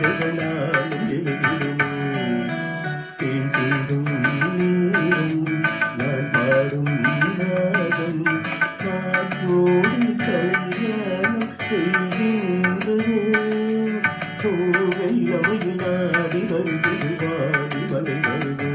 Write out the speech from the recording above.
அலைகளாலும் எழுதிடுமோ தேன் சிந்தும் நேரம் நான் பாடும் நாதம் காற்றோடு கல்யாணம் செய்கின்றதோ கோவை அவையில் ஆடி வருகிறது வாடி மலை வருதோ